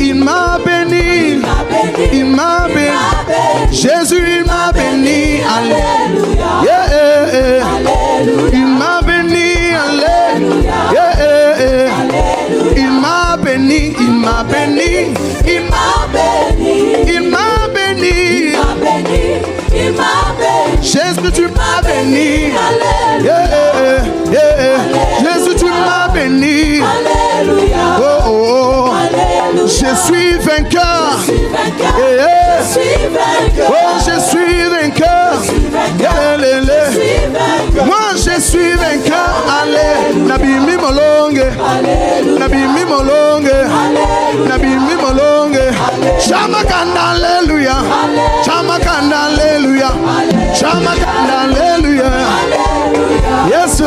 Il m'a béni. Il m'a béni. Jésus, il m'a béni. Alléluia. Il m'a béni. Alléluia. Il m'a béni. Il m'a béni. Il m'a béni. Il m'a béni. Il m'a béni. Jésus, tu m'as béni. Alléluia. Jésus, tu m'as béni. Alléluia. Oh, oh, oh. Alléluia. Je suis vainqueur. Je suis vainqueur. Je suis vainqueur. Oh, je suis vainqueur. Je suis vainqueur. Moi, je suis vainqueur. Allez, Nabi Mimolonge. Nabi Mimolonge. Nabi Mimolonge. Chamakanda, alléluia. Chamakanda, alléluia. Chamakanda, alléluia. Yes, yo.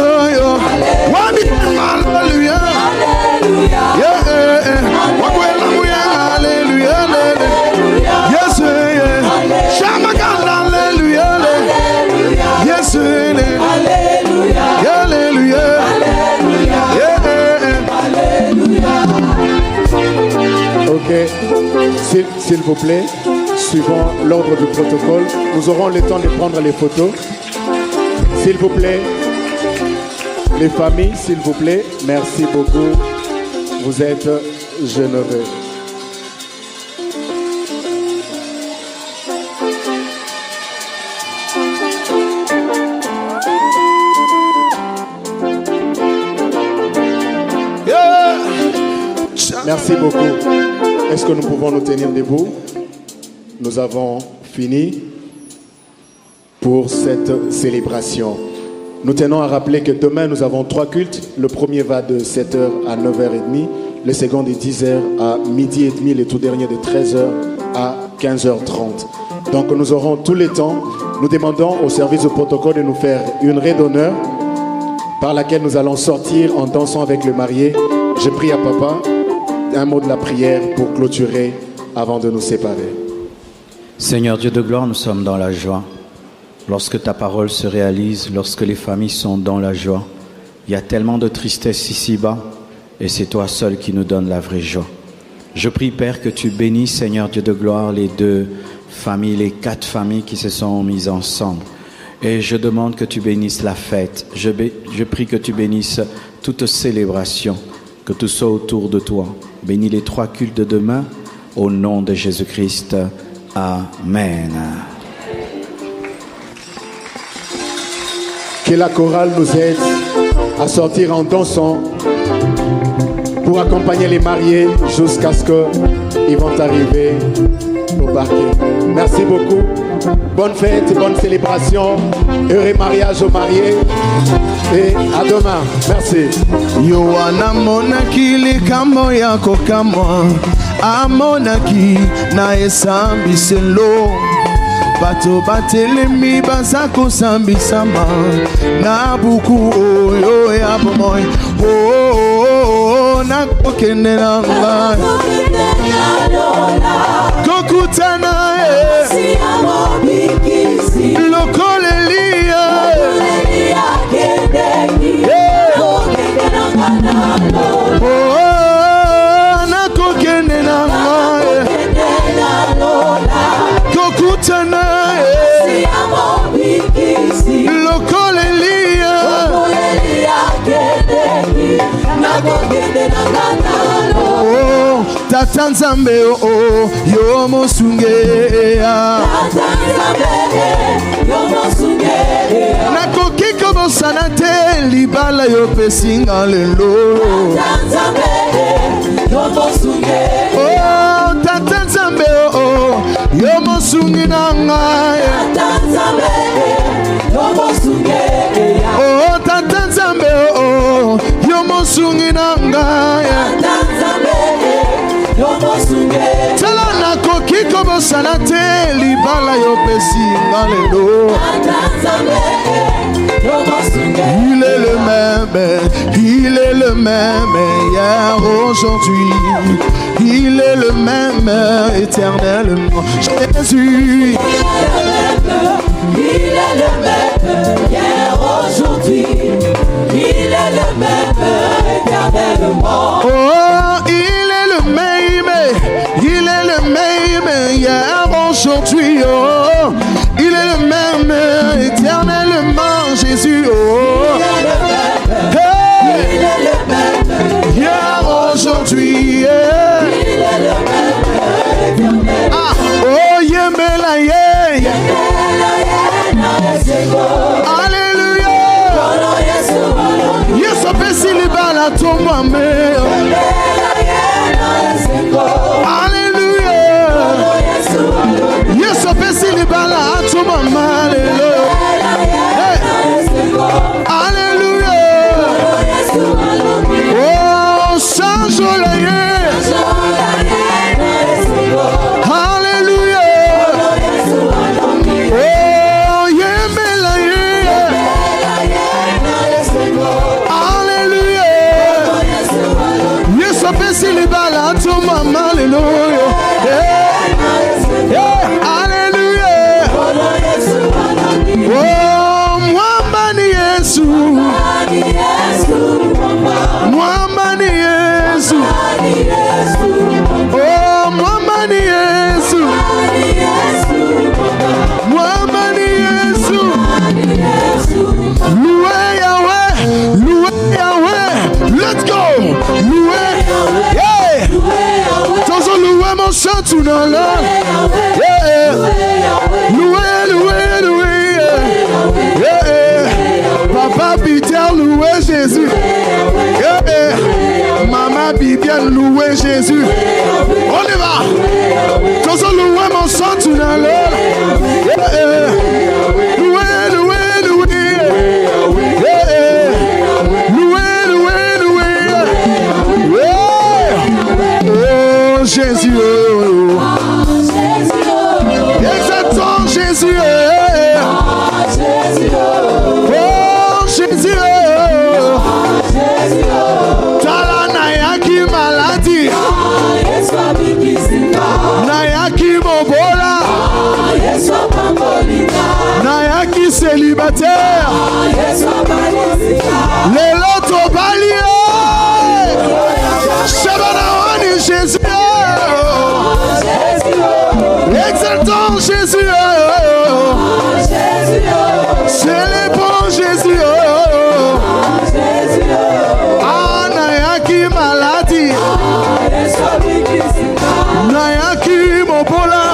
Wabi, alléluia. Yeah. Wakwela muyanga, alléluia. Yes, Chamakanda, alléluia. Yes, alléluia. Ok, s'il vous plaît, suivant l'ordre du protocole, nous aurons le temps de prendre les photos. S'il vous plaît, les familles, s'il vous plaît, merci beaucoup. Vous êtes généreux. Merci beaucoup. Est-ce que nous pouvons nous tenir debout? Nous avons fini pour cette célébration. Nous tenons à rappeler que demain, nous avons 3 cultes. Le premier va de 7h à 9h30. Le second de 10h à 12h30. Le tout dernier de 13h à 15h30. Donc nous aurons tous les temps. Nous demandons au service de protocole de nous faire une raie d'honneur par laquelle nous allons sortir en dansant avec le marié. Je prie à papa un mot de la prière pour clôturer avant de nous séparer. Seigneur Dieu de gloire, nous sommes dans la joie. Lorsque ta parole se réalise, lorsque les familles sont dans la joie, il y a tellement de tristesse ici-bas et c'est toi seul qui nous donne la vraie joie. Je prie, Père, que tu bénisses, Seigneur Dieu de gloire, les 2 familles, les 4 familles qui se sont mises ensemble. Et je demande que tu bénisses la fête. Je prie que tu bénisses toute célébration, que tout soit autour de toi. Bénis les 3 cultes de demain, au nom de Jésus-Christ. Amen. Que la chorale nous aide à sortir en dansant pour accompagner les mariés jusqu'à ce qu'ils vont arriver au parquet. Merci beaucoup. Bonne fête, bonne célébration. Heureux mariage aux mariés. Et à demain. Merci. Yohana monaki likambo yako kamwa amonaki na esambiselo bato batelemi baza kosambisama na buku oyo ya bomoi nakokende na ngai kokutana lokolelia nakokende na ngai kokutana lokolelia tata nzambe yo mosungeya nakoki kobosana te libala yo pesinga lelo tata nzambe yo mosungi na ngai tata nzambe yo mosungi na ngai tala nakoki kobosana te libala yo pesinga lelo il est le même hier, aujourd'hui. Il est le même éternellement. Jésus. Il est le même hier, aujourd'hui. Il est le même éternellement. Oh, il est le même hier, aujourd'hui. Oh, il est le même éternellement, Jésus. Oh, il est le même hier, aujourd'hui. Ah, oh, yemela ye. Alléluia. Yesu pesi libala tomba me. Alléluia. Yesu pesi libala tomba malelo. Alléluia. Oh, sanjolaye. Alléluia. Oh, yemelaye. Alléluia. Yesu pesi libala tomba malelo. Alléluia. Oh, mwamba ni Yesu. Mwamba ni Yesu. Oh, mwamba ni Yesu. Mwamba ni Yesu. Loué Yahweh. Loué Yahweh. Let's go. Loué. Yeah. Tozo loué mon chant tout dans l'heure. Yeah. Loué, loué, loué. Papa Peter loué Jésus. Maman Bibiane loué Jésus. célibataire. Les lotos baliés. Shabanaoni Jésus. Exaltons Jésus. Célébrons Jésus. Anayaki maladie. Nayaki mobola.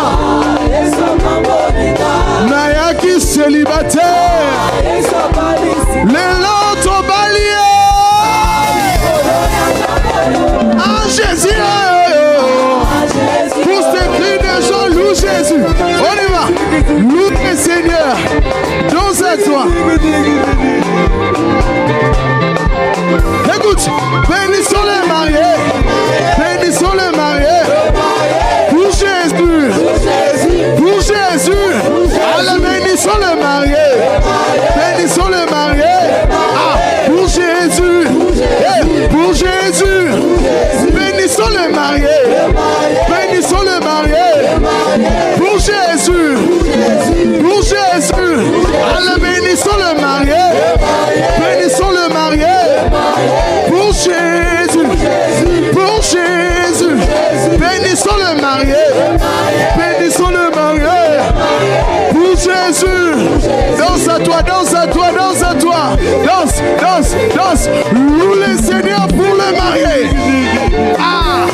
Nayaki célibataire. Les lotos baliés. En Jésus. Pour ces cris de joie, loue Jésus. On y va. Loue le Seigneur. Danse à toi. Écoute, bénissons les mariés. Bénissons les mariés. Pour Jésus. Pour Jésus. Allez, bénissons les mariés. Bénissons les mariés. Ah, pour Jésus. Hey, pour Jésus. Bénissons les mariés. Bénissons les mariés. Pour Jésus. Pour Jésus. Allez, bénissons les mariés. Bénissons les mariés. Pour Jésus. Pour Jésus. Bénissons les mariés. Bénissons les mariés. Pour Jésus. Danse à toi, danse à toi, danse à toi. Danse, danse, danse. Loue le Seigneur pour les mariés. Ah!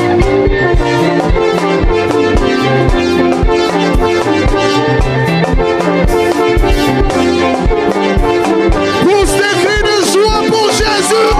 Pour ces cris de joie pour Jésus.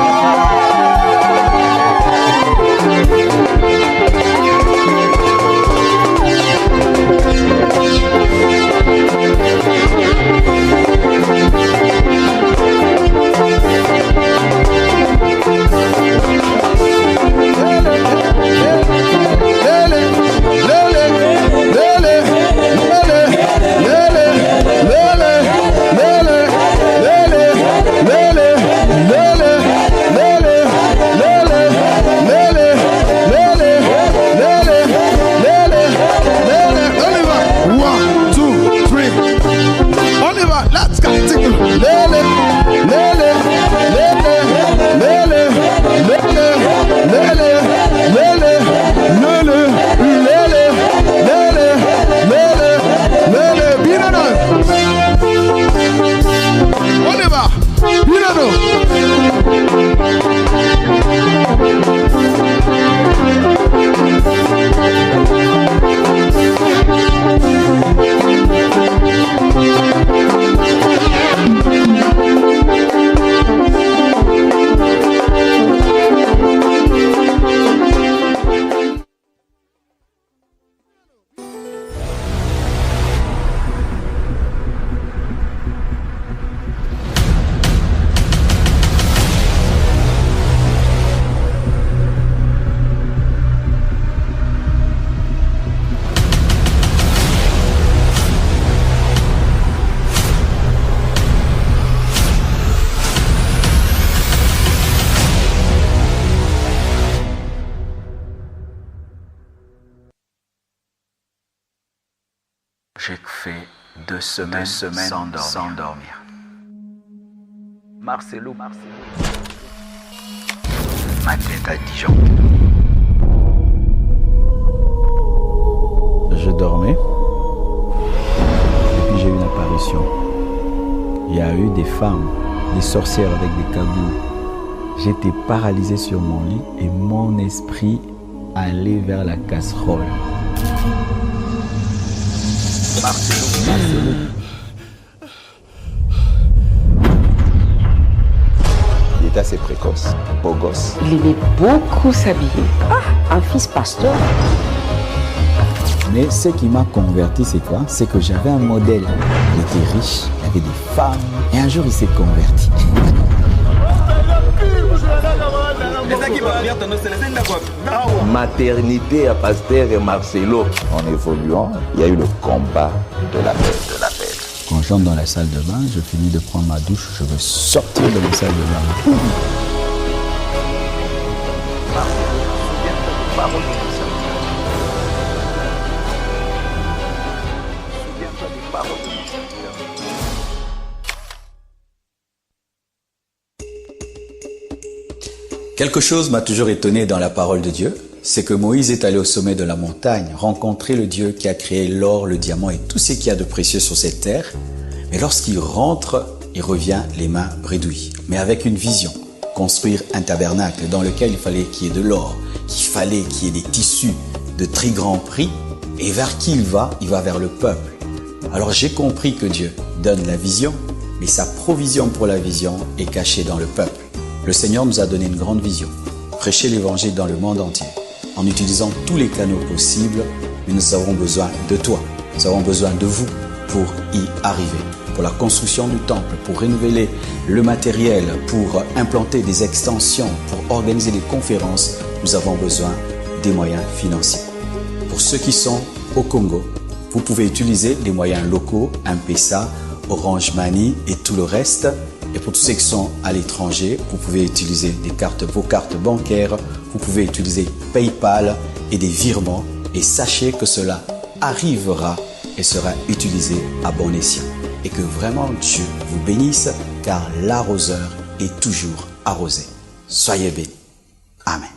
J'ai fait 2 semaines sans dormir. Marcelo. Ma tête à Dijon. Je dormais et puis j'ai eu une apparition. Il y a eu des femmes, des sorcières avec des cagoux. J'étais paralysé sur mon lit et mon esprit allait vers la casserole. Marcelo. Il est assez précoce, beau gosse. Il aimait beaucoup s'habiller. Ah, un fils pasteur. Mais ce qui m'a converti, c'est quoi? C'est que j'avais un modèle. Il était riche, il avait des femmes. Et un jour, il s'est converti. Maternité à Pasteur et Marcelo. En évoluant, il y a eu le combat de la paix. Quand j'entre dans la salle de bain, je finis de prendre ma douche, je veux sortir de la salle de bain. Quelque chose m'a toujours étonné dans la parole de Dieu, c'est que Moïse est allé au sommet de la montagne, rencontrer le Dieu qui a créé l'or, le diamant et tout ce qu'il y a de précieux sur cette terre. Mais lorsqu'il rentre, il revient les mains bredouilles, mais avec une vision, construire un tabernacle dans lequel il fallait qu'il y ait de l'or, qu'il fallait qu'il y ait des tissus de très grand prix. Et vers qui il va vers le peuple. Alors j'ai compris que Dieu donne la vision, mais sa provision pour la vision est cachée dans le peuple. Le Seigneur nous a donné une grande vision, prêcher l'évangile dans le monde entier, en utilisant tous les canaux possibles, mais nous avons besoin de toi, nous avons besoin de vous pour y arriver. Pour la construction du temple, pour renouveler le matériel, pour implanter des extensions, pour organiser des conférences, nous avons besoin des moyens financiers. Pour ceux qui sont au Congo, vous pouvez utiliser les moyens locaux, M-Pesa, Orange Money et tout le reste. Et pour tous ceux qui sont à l'étranger, vous pouvez utiliser vos cartes bancaires, vous pouvez utiliser PayPal et des virements. Et sachez que cela arrivera et sera utilisé à bon escient. Et que vraiment Dieu vous bénisse, car l'arroseur est toujours arrosé. Soyez bénis. Amen.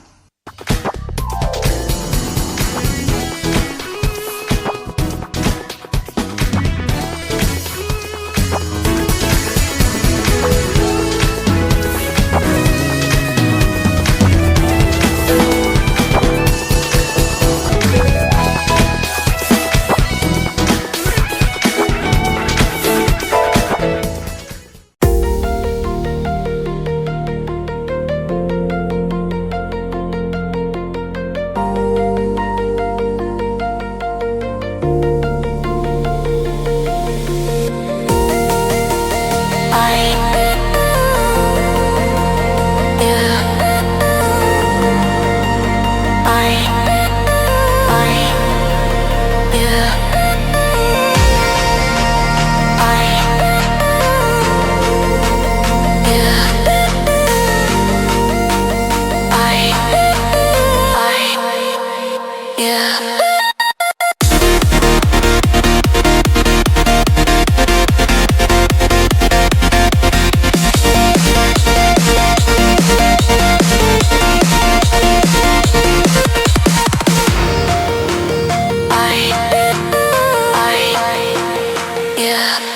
Yeah.